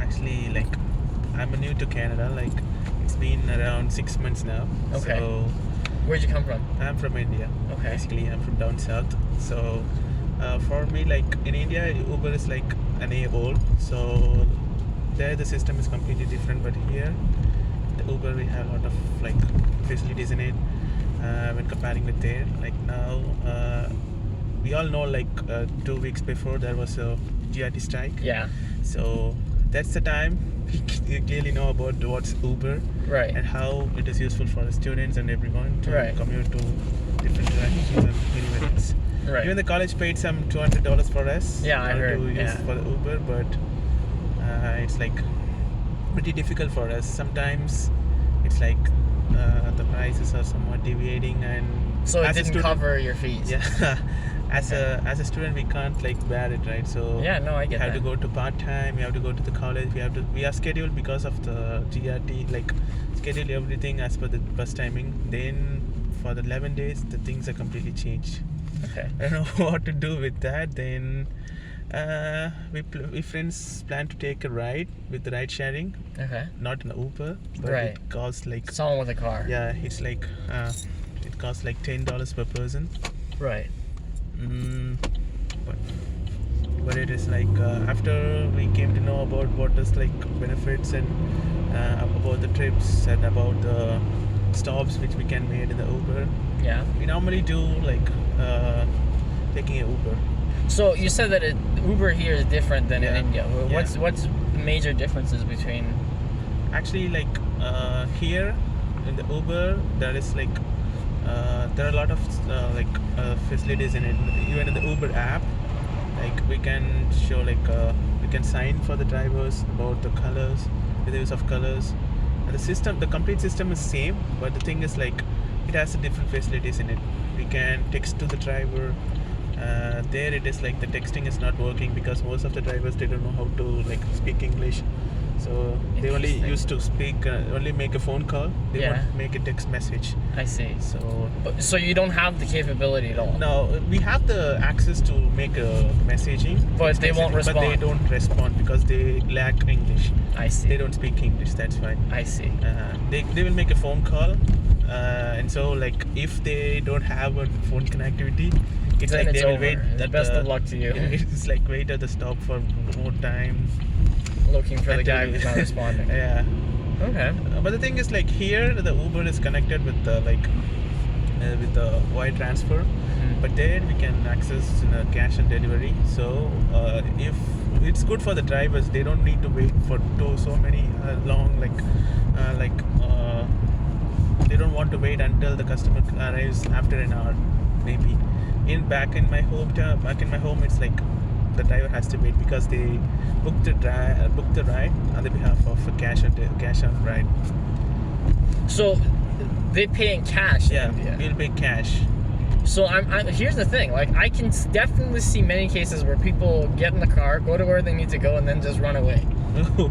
Actually, like, I'm new to Canada. Like, it's been around 6 months now. Okay. So Where'd you come from? I'm from India. Okay. Basically, I'm from down south. So for me, like in India, Uber is like an year old. So there, the system is completely different. But here, the Uber, we have a lot of like facilities in it. When comparing with there, like now, we all know like 2 weeks before there was a GRT strike. Yeah. So that's the time we clearly know about what's Uber Right. and how it is useful for the students and everyone to Right. commute to different directions and universities. Right. Even the college paid some $200 for us. Yeah, I heard, to use yeah. for the Uber, but it's like pretty difficult for us. Sometimes it's like the prices are somewhat deviating, and So it as a didn't student- cover your fees. Yeah. As a student, we can't like bear it, right? So Yeah, no, I get you have that. to go to part time. You have to go to the college. We are scheduled because of the GRT. Like schedule everything as per the bus timing. Then for the 11 days, the things are completely changed. Okay. I don't know what to do with that. Then we friends plan to take a ride with the ride sharing, Okay. not an Uber, but Right. it costs like Someone with a car. yeah, it's like it costs like $10 per person. Right. But it is like after we came to know about what is like benefits and about the trips and about the stops which we can make in the Uber, Yeah. we normally do like taking an Uber. So you said that Uber here is different than in Yeah. India. What's the major differences between? Actually, like here in the Uber, there is like there are a lot of facilities in it. Even in the Uber app, like we can show like we can sign for the drivers about the colors, with the use of colors. And the complete system is same, but the thing is like it has different facilities in it. We can text to the driver. There it is like the texting is not working because most of the drivers, they don't know how to like speak English, so they only Interesting. used to speak only make a phone call. They Yeah. won't make a text message. I see. So So you don't have the capability at all. now we have the access to make a messaging, But they won't but they respond. don't respond because they lack English. I see. They don't speak English. That's why I see. they will make a phone call, and so like if they don't have a phone connectivity, it's Then like it's they will over. wait. The at best the- of luck to you. It's like wait at the stop for more time. Looking for the until guy we- who's not responding. Yeah. Okay. But the thing is, like here, the Uber is connected with the with the wire transfer, Mhm. but there we can access cash and delivery. So if it's good for the drivers, they don't need to wait for so many long they don't want to wait until the customer arrives after an hour, maybe. Back in my home, it's like the driver has to wait because they booked the ride on the behalf of a cash on ride. So they pay in cash Yeah, in India. we'll pay cash. So I'm here's the thing. Like I can definitely see many cases where people get in the car, go to where they need to go, and then just run away.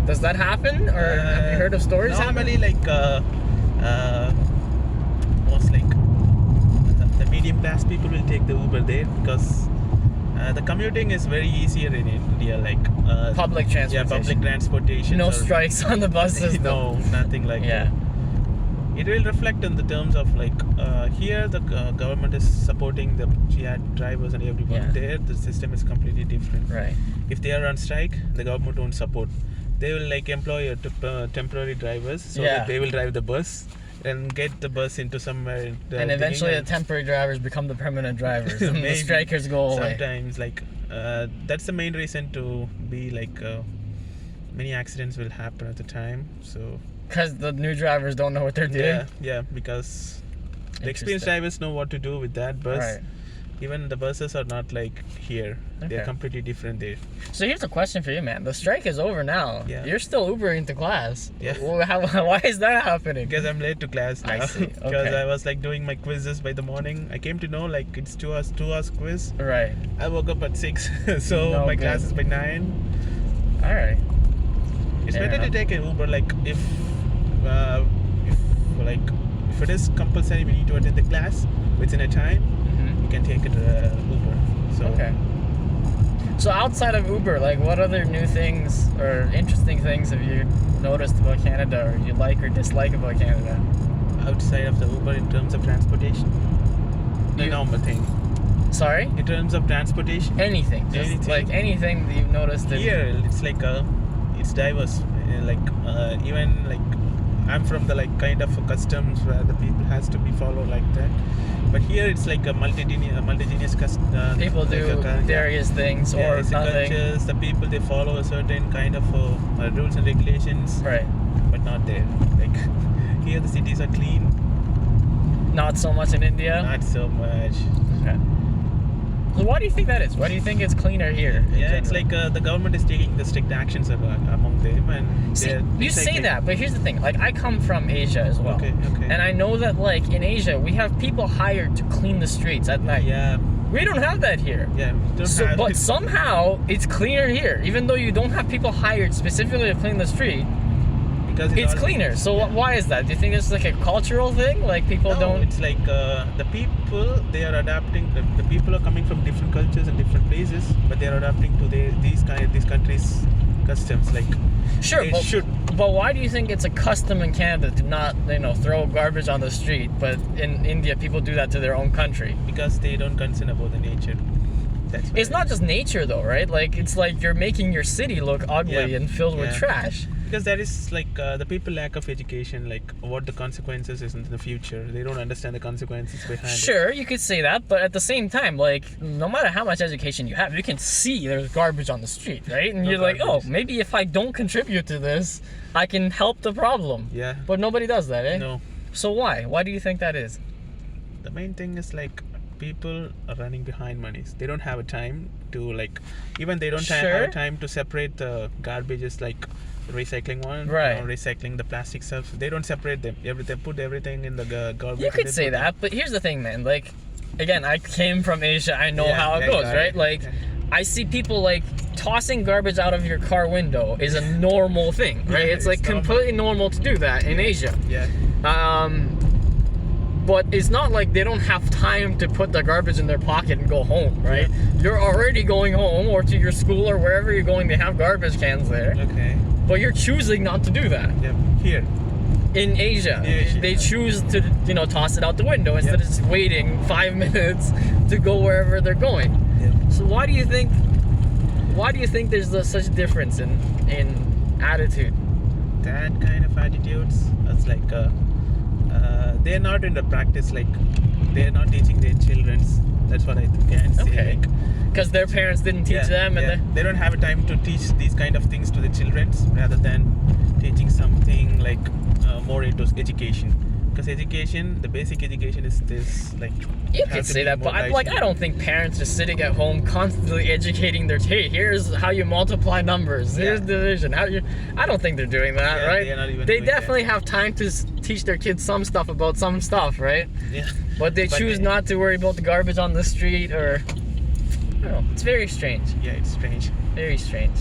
Does that happen, or have you heard of stories? Normally, like most like the medium class people will take the Uber there because the commuting is very easier in India. Like Public transportation. Yeah, public transportation. No strikes on the buses. No, nothing like Yeah. that. It will reflect in the terms of like here the government is supporting the GR drivers and everyone. Yeah. There the system is completely different. Right. If they are on strike, the government won't support. They will like employ temporary drivers so Yeah. that they will drive the bus and get the bus into somewhere. And eventually the temporary drivers become the permanent drivers, and the Maybe. strikers go away. Sometimes like that's the main reason to be like many accidents will happen at the time. So Because the new drivers don't know what they're doing. yeah, because the experienced Interesting. drivers know what to do with that bus. Right. Even the buses are not like here. They're Okay. completely different there. So here's a question for you, man. The strike is over now. Yeah. You're still Ubering to class. Yeah. Well, why is that happening? Because I'm late to class now. I see. Because Okay. I was like doing my quizzes by the morning. I came to know like it's 2 hours quiz. Right. I woke up at 6, so No my good. class is by 9. All right. It's Fair better to enough. take an Uber like if it is compulsory we need to attend the class within a time. Mhm. You can take it Uber. So Okay. So outside of Uber, like what other new things or interesting things have you noticed about Canada, or you like or dislike about Canada? Outside of the Uber, in terms of transportation, the You- normal thing. Sorry? In terms of transportation, Anything. Just Anything. like anything that you've noticed in here it's like it's diverse. Even like I'm from the like kind of customs where the people has to be followed like that. But here it's like a multi-genius people like do various things or it's a nothing. cultures. The people they follow a certain kind of rules and regulations, Right. but not there. Like here the cities are clean, Not so much in India. not so much. Okay. So why do you think that is? Why do you think it's cleaner here? in Yeah, it's general? like the government is taking the strict actions among them, and See, they're you say recycling. that, but here's the thing. Like, I come from Asia as well. Okay. And I know that, like, in Asia, we have people hired to clean the streets at night. Yeah, We don't have that here. yeah. we don't So, have but it somehow, it's cleaner here. Even though you don't have people hired specifically to clean the street, because it's all- cleaner. So, yeah. why is that? Do you think it's like a cultural thing? Like, people No, don't... it's like the people they are adapting. The people are coming from different cultures and different places, but they are adapting to these countries' customs. Like Sure, they but, should. but why do you think it's a custom in Canada to not, throw garbage on the street, but in India, people do that to their own country? Because they don't concern about the nature. That's why. It's not just nature though, right? Like, it's like you're making your city look ugly Yeah. and filled with Yeah. trash. Because there is like the people lack of education, like what the consequences is in the future. They don't understand the consequences behind it. Sure, you could say that, but at the same time, like, no matter how much education you have, you can see there's garbage on the street, right? And No you're like, oh, garbage. maybe if I don't contribute to this, I can help the problem. Yeah. But nobody does that, eh? No. So why? Why do you think that is? The main thing is like people are running behind monies. They don't have a time to like, even they don't Sure. have time to separate the garbages, like recycling one, Right. recycling the plastic stuff. They don't separate them. They put everything in the garbage. You and could they say put that, but here's the thing, man. Like, again, I came from Asia. I know Yeah, how it yeah, goes, got right? it. Like, Yeah. I see people like tossing garbage out of your car window is a normal thing, right? Yeah, it's like it's normal. completely normal to do that in Asia. Yeah. But it's not like they don't have time to put the garbage in their pocket and go home, right? You're already going home or to your school or wherever you're going. They have garbage cans there, Okay. but you're choosing not to do that. Yeah. Here. In Asia, Asia. they choose to, toss it out the window instead of just waiting 5 minutes to go wherever they're going. Yeah. So why do you think there's such a difference in attitude? That kind of attitudes. It's like they're not in the practice. Like they're not teaching their childrens. That's what I can say. Okay. Like, Because their parents didn't teach them, and they don't have a time to teach these kind of things to the children rather than teaching something like more into education. Because education, the basic education is this like. you have could to say be that, but more I rational. don't think parents are sitting at home constantly educating their hey, here's how you multiply numbers, here's Yeah. division. I don't think they're doing that, Yeah, right? they're not even They doing that. definitely have time to teach their kids some stuff about some stuff, right? Yeah. But they choose not to worry about the garbage on the street or. I don't know. It's very strange. Yeah, it's strange. Very strange.